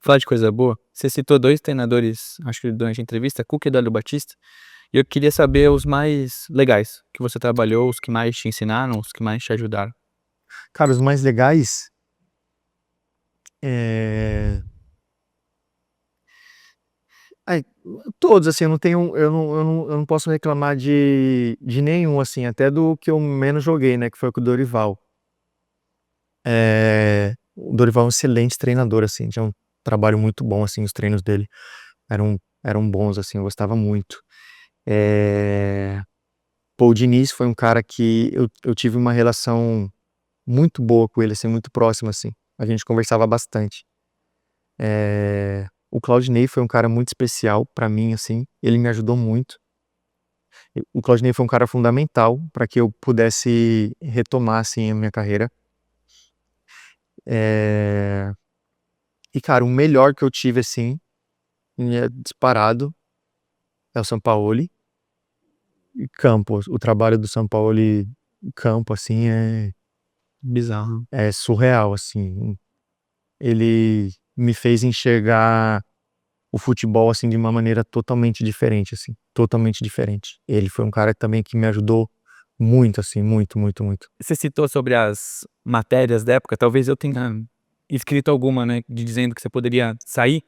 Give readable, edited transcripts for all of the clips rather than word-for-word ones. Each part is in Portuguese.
Falar de coisa boa, você citou 2 treinadores, acho que durante a entrevista, Cuca e Eduardo Batista, e eu queria saber os mais legais que você trabalhou, os que mais te ensinaram, os que mais te ajudaram. Cara, os mais legais, é... ai, todos, assim, eu não posso reclamar de nenhum, assim, até do que eu menos joguei, né, que foi com o Dorival. O Dorival é um excelente treinador, assim, tinha um trabalho muito bom, assim, os treinos dele eram bons, assim, eu gostava muito. É... Pô, o Diniz foi um cara que eu tive uma relação muito boa com ele, assim, muito próxima, assim, a gente conversava bastante. O Claudinei foi um cara muito especial pra mim, assim, ele me ajudou muito. O Claudinei foi um cara fundamental para que eu pudesse retomar, assim, a minha carreira. É... E, cara, o melhor que eu tive, assim, disparado, é o Sampaoli. E campo, o trabalho do Sampaoli em campo, assim, Bizarro. é surreal, assim. Ele me fez enxergar o futebol, assim, de uma maneira totalmente diferente, assim, totalmente diferente. Ele foi um cara também que me ajudou muito, assim, muito, muito, muito. Você citou sobre as matérias da época, talvez eu tenha escrito alguma, né, dizendo que você poderia sair,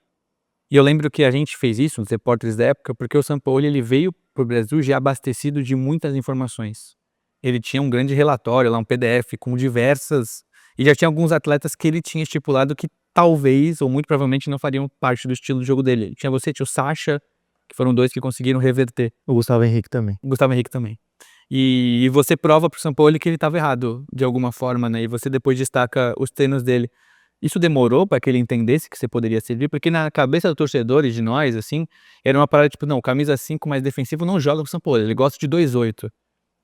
e eu lembro que a gente fez isso, os repórteres da época, porque o Sampaoli ele veio para o Brasil já abastecido de muitas informações. Ele tinha um grande relatório lá, um PDF com diversas e já tinha alguns atletas que ele tinha estipulado que talvez, ou muito provavelmente, não fariam parte do estilo de jogo dele. Tinha você, tinha o Sacha, que foram 2 que conseguiram reverter. O Gustavo Henrique também. O Gustavo Henrique também. E você prova para o Sampaoli que ele estava errado, de alguma forma, né, e você depois destaca os treinos dele. Isso demorou para que ele entendesse que você poderia servir? Porque na cabeça do torcedor e de nós, assim, era uma parada tipo: "Não, camisa 5 mais defensivo não joga com o Sampaoli, ele gosta de 2-8".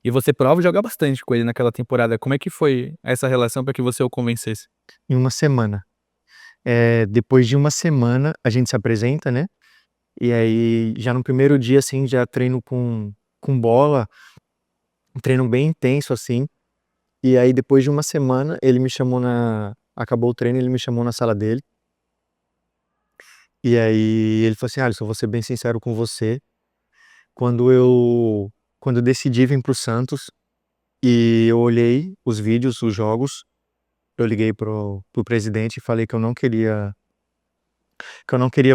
E você prova jogar bastante com ele naquela temporada. Como é que foi essa relação para que você o convencesse? Em uma semana. Depois de uma semana, a gente se apresenta, né? E aí, já no primeiro dia, assim, já treino com bola, um treino bem intenso, assim. E aí, depois de uma semana, ele me chamou na. Acabou o treino, ele me chamou na sala dele. E aí, ele falou assim: Alisson, vou ser bem sincero com você. Quando eu, quando eu decidi vir pro Santos e eu olhei os vídeos, os jogos, eu liguei pro presidente e falei que eu não queria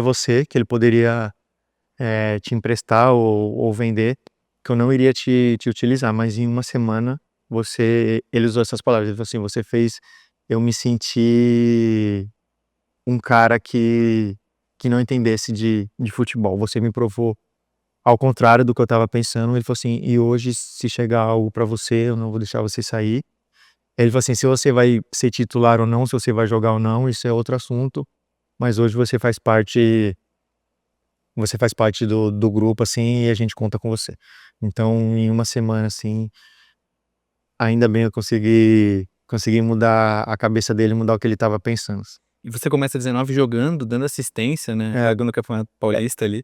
você, que ele poderia te emprestar ou vender, que eu não iria te utilizar, mas em uma semana ele usou essas palavras, ele falou assim, você fez eu me sentir um cara que não entendesse de futebol, você me provou ao contrário do que eu estava pensando, ele falou assim, e hoje se chegar algo para você, eu não vou deixar você sair. Ele falou assim, se você vai ser titular ou não, se você vai jogar ou não, isso é outro assunto, mas hoje você faz parte do grupo, assim, e a gente conta com você. Então, em uma semana, assim, ainda bem eu consegui mudar a cabeça dele, mudar o que ele estava pensando. E você começa 19 jogando, dando assistência, né, É, jogando o Campeonato Paulista ali.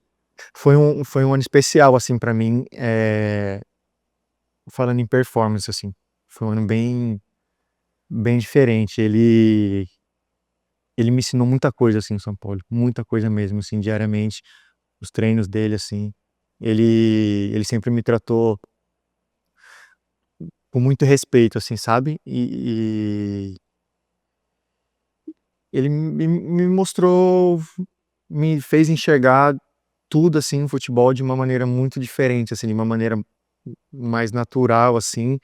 foi um ano especial, assim, para mim, falando em performance, assim. Foi um ano bem diferente. Ele me ensinou muita coisa, assim, em São Paulo. Muita coisa mesmo, assim, diariamente. Os treinos dele, assim. Ele sempre me tratou com muito respeito, assim, sabe? E ele me mostrou, me fez enxergar tudo, assim, no futebol de uma maneira muito diferente, assim, de uma maneira mais natural, assim.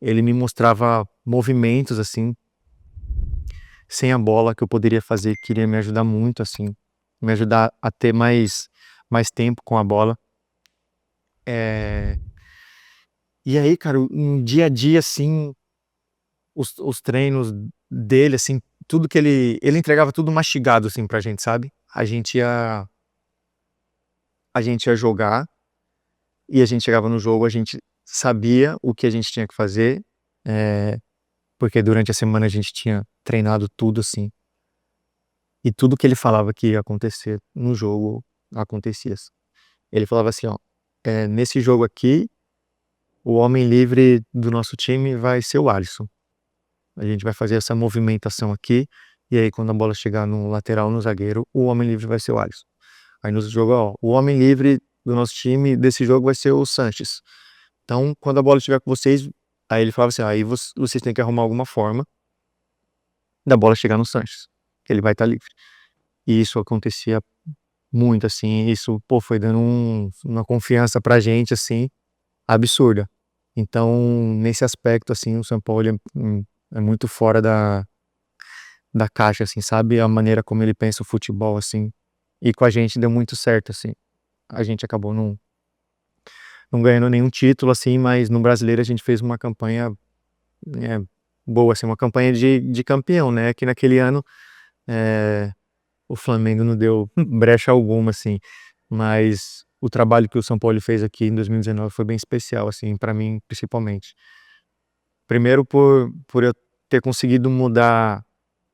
Ele me mostrava movimentos, assim, sem a bola que eu poderia fazer, que iria me ajudar muito, assim, me ajudar a ter mais tempo com a bola. É, E aí, cara, um dia a dia, assim, os treinos dele, assim, tudo que ele entregava tudo mastigado, assim, pra gente, sabe? A gente ia jogar e a gente chegava no jogo, a gente sabia o que a gente tinha que fazer, é, porque durante a semana a gente tinha treinado tudo, assim, e tudo que ele falava que ia acontecer no jogo, acontecia. Ele falava assim, ó, nesse jogo aqui, o homem livre do nosso time vai ser o Alisson. A gente vai fazer essa movimentação aqui E aí, quando a bola chegar no lateral, no zagueiro, o homem livre vai ser o Alisson. Aí no jogo, ó, o homem livre do nosso time desse jogo vai ser o Sanches. Então, quando a bola estiver com vocês, aí ele falava assim, aí vocês têm que arrumar alguma forma da bola chegar no Sanches, que ele vai estar livre. E isso acontecia muito, assim, isso, pô, foi dando uma confiança pra gente, assim, absurda. Então, nesse aspecto, assim, o São Paulo é muito fora da caixa, assim, sabe? A maneira como ele pensa o futebol, assim. E com a gente deu muito certo, assim. A gente acabou não ganhando nenhum título, assim, mas no Brasileiro a gente fez uma campanha boa, assim, uma campanha de campeão, né? Que naquele ano o Flamengo não deu brecha alguma, assim. Mas o trabalho que o São Paulo fez aqui em 2019 foi bem especial, assim, para mim, principalmente. Primeiro por eu ter conseguido mudar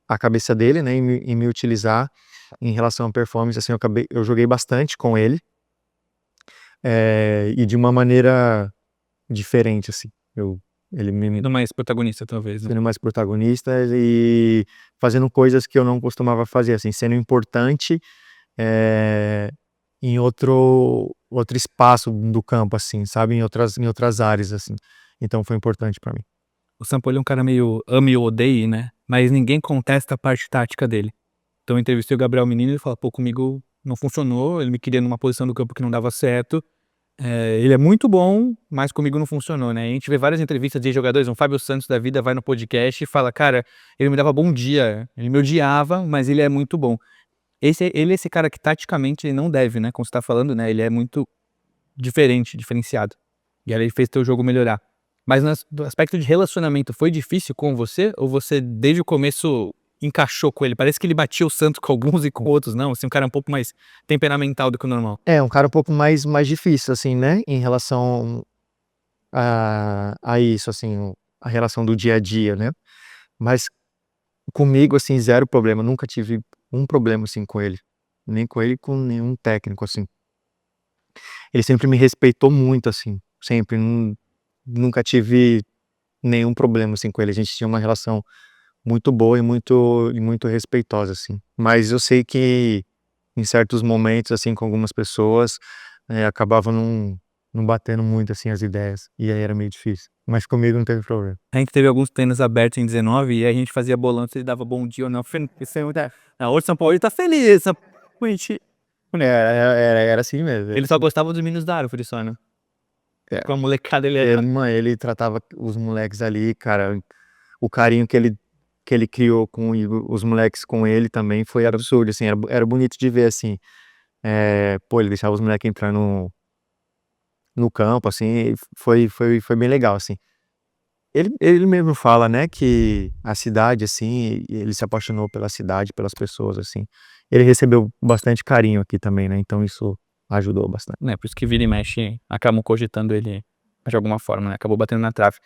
a cabeça dele, né, e me utilizar em relação à performance, assim, eu joguei bastante com ele, e de uma maneira diferente, assim. Ele me Sendo mais protagonista, talvez, né? sendo mais protagonista e fazendo coisas que eu não costumava fazer, assim, sendo importante, em outro espaço do campo, assim, sabe, em outras áreas, assim. Então foi importante pra mim. O Sampaoli é um cara meio ame ou odeie, né? Mas ninguém contesta a parte tática dele. Então eu entrevistei o Gabriel Menino e ele fala, pô, comigo não funcionou, ele me queria numa posição do campo que não dava certo. Ele é muito bom, mas comigo não funcionou, né? A gente vê várias entrevistas de jogadores, o Fábio Santos da vida vai no podcast e fala, cara, ele me dava bom dia, ele me odiava, mas ele é muito bom. Ele é esse cara que taticamente ele não deve, né? Como você tá falando, né? Ele é muito diferenciado. E aí ele fez teu jogo melhorar. Mas no aspecto de relacionamento, foi difícil com você? Ou você, desde o começo, encaixou com ele? Parece que ele batia o santo com alguns e com outros, não? Assim, um cara um pouco mais temperamental do que o normal. É, um cara um pouco mais difícil, assim, né, em relação a isso, assim, a relação do dia a dia, né. Mas comigo, assim, zero problema, nunca tive um problema, assim, com ele, nem com ele, com nenhum técnico, assim. Ele sempre me respeitou muito, assim, sempre, nunca tive nenhum problema, assim, com ele, a gente tinha uma relação muito boa e muito respeitosa, assim. Mas eu sei que em certos momentos, assim, com algumas pessoas, acabava não batendo muito, assim, as ideias, e aí era meio difícil. Mas comigo não teve problema. A gente teve alguns treinos abertos em 19 e aí a gente fazia bolão se ele dava bom dia ou não. Hoje o São Paulo tá feliz. Era assim mesmo. Ele só gostava dos meninos da árvore só, né? É, Com a molecada ele era. mano, ele tratava os moleques ali, cara, o carinho que ele criou com os moleques com ele também foi absurdo, assim, era bonito de ver, assim. Pô, ele deixava os moleques entrar no campo, assim, e foi bem legal, assim. Ele mesmo fala, né, que a cidade, assim, ele se apaixonou pela cidade, pelas pessoas, assim. Ele recebeu bastante carinho aqui também, né, então isso ajudou bastante. Né, por isso que vira e mexe, acabam cogitando ele de alguma forma, né? Acabou batendo na trave.